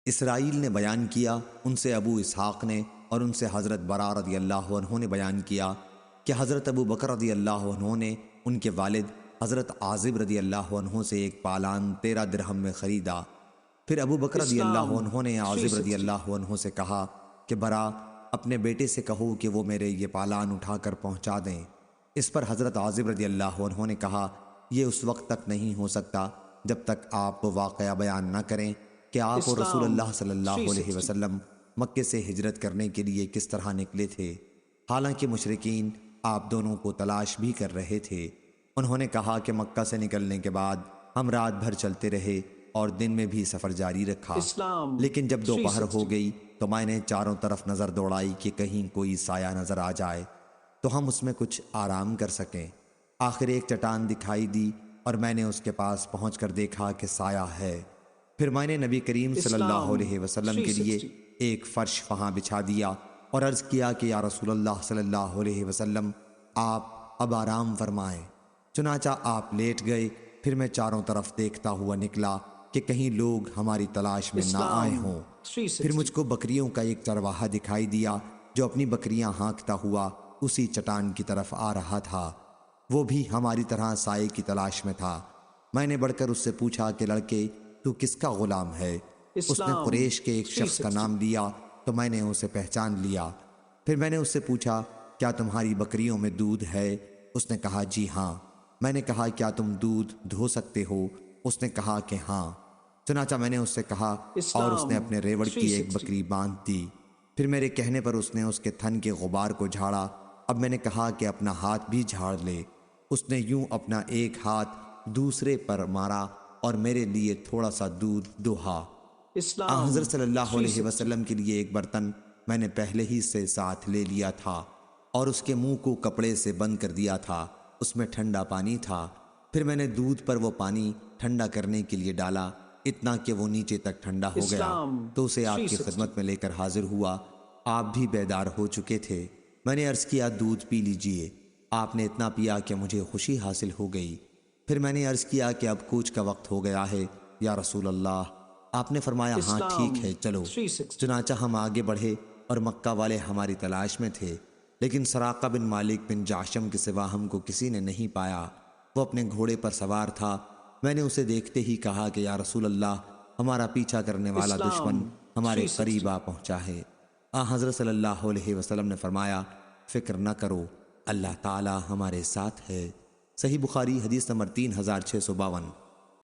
اسرائیل نے بیان کیا، ان سے ابو اسحاق نے اور ان سے حضرت برا رضی اللہ عنہ نے بیان کیا کہ حضرت ابو بکر رضی اللہ عنہ نے ان کے والد حضرت عازب رضی اللہ عنہ سے ایک پالان 13 درہم میں خریدا۔ پھر ابو بکر رضی اللہ اسلام عنہ نے عازب رضی 360۔ اللہ عنہ سے کہا کہ برا، اپنے بیٹے سے کہو کہ وہ میرے یہ پالان اٹھا کر پہنچا دیں۔ اس پر حضرت عازب رضی اللہ عنہ نے کہا یہ اس وقت تک نہیں ہو سکتا جب تک آپ وہ واقعہ بیان نہ کریں کہ آپ اور رسول اسلام اللہ صلی اللہ علیہ 360۔ وسلم مکے سے ہجرت کرنے کے لیے کس طرح نکلے تھے، حالانکہ مشرکین آپ دونوں کو تلاش بھی کر رہے تھے۔ انہوں نے کہا کہ مکہ سے نکلنے کے بعد ہم رات بھر چلتے رہے اور دن میں بھی سفر جاری رکھا، اسلام لیکن جب دوپہر 360۔ ہو گئی تو میں نے چاروں طرف نظر دوڑائی کہ کہیں کوئی سایہ نظر آ جائے تو ہم اس میں کچھ آرام کر سکیں۔ آخر ایک چٹان دکھائی دی اور میں نے اس کے پاس پہنچ کر دیکھا کہ سایہ ہے۔ پھر میں نے نبی کریم صلی اللہ اسلام علیہ وسلم کے لیے 360۔ ایک فرش وہاں بچھا دیا اور عرض کیا کہ یا رسول اللہ صلی اللہ علیہ وسلم، آپ اب آرام فرمائیں۔ چنانچہ آپ لیٹ گئے۔ پھر میں چاروں طرف دیکھتا ہوا نکلا کہ کہیں لوگ ہماری تلاش میں نہ آئے اسلام ہوں۔ پھر 360۔ مجھ کو بکریوں کا ایک چرواہا دکھائی دیا جو اپنی بکریاں ہانکتا ہوا اسی چٹان کی طرف آ رہا تھا، وہ بھی ہماری طرح سائے کی تلاش میں تھا۔ میں نے بڑھ کر اس سے پوچھا کہ لڑکے، تو کس کا غلام ہے؟ اس نے اسلام قریش کے ایک شخص کا 360۔ نام لیا تو میں نے اسے پہچان لیا۔ پھر میں نے اس سے پوچھا کیا تمہاری بکریوں میں دودھ ہے؟ اس نے کہا جی ہاں۔ میں نے کہا کیا تم دودھ دھو سکتے ہو؟ اس نے کہا کہ ہاں۔ چنانچہ میں نے اس سے کہا اور اس نے اسلام اپنے ریوڑ کی ایک 360۔ بکری باندھ دی۔ پھر میرے کہنے پر اس نے اس کے تھن کے غبار کو جھاڑا۔ اب میں نے کہا کہ اپنا ہاتھ بھی جھاڑ لے۔ اس نے یوں اپنا ایک ہاتھ دوسرے پر مارا اور میرے لیے تھوڑا سا دودھ دوہا۔ اسلام حضرت صلی اللہ علیہ 360۔ وسلم کے لیے ایک برتن میں نے پہلے ہی سے ساتھ لے لیا تھا اور اس کے منہ کو کپڑے سے بند کر دیا تھا، اس میں ٹھنڈا پانی تھا۔ پھر میں نے دودھ پر وہ پانی ٹھنڈا کرنے کے لیے ڈالا، اتنا کہ وہ نیچے تک ٹھنڈا ہو گیا اسلام تو اسے آپ کی 360۔ خدمت میں لے کر حاضر ہوا۔ آپ بھی بیدار ہو چکے تھے۔ میں نے عرض کیا دودھ پی لیجئے۔ آپ نے اتنا پیا کہ مجھے خوشی حاصل ہو گئی۔ پھر میں نے عرض کیا کہ اب کوچ کا وقت ہو گیا ہے یا رسول اللہ۔ آپ نے فرمایا ہاں اسلام ٹھیک ہے چلو۔ 360۔ چنانچہ ہم آگے بڑھے اور مکہ والے ہماری تلاش میں تھے، لیکن سراقہ بن مالک بن جعشم کے سوا ہم کو کسی نے نہیں پایا۔ وہ اپنے گھوڑے پر سوار تھا۔ میں نے اسے دیکھتے ہی کہا کہ یا رسول اللہ، ہمارا پیچھا کرنے والا دشمن اسلام ہمارے 360۔ قریب آ پہنچا ہے۔ حضرت صلی اللہ علیہ وسلم نے فرمایا فکر نہ کرو، اللہ تعالی ہمارے ساتھ ہے۔ صحیح بخاری حدیث نمبر 3652۔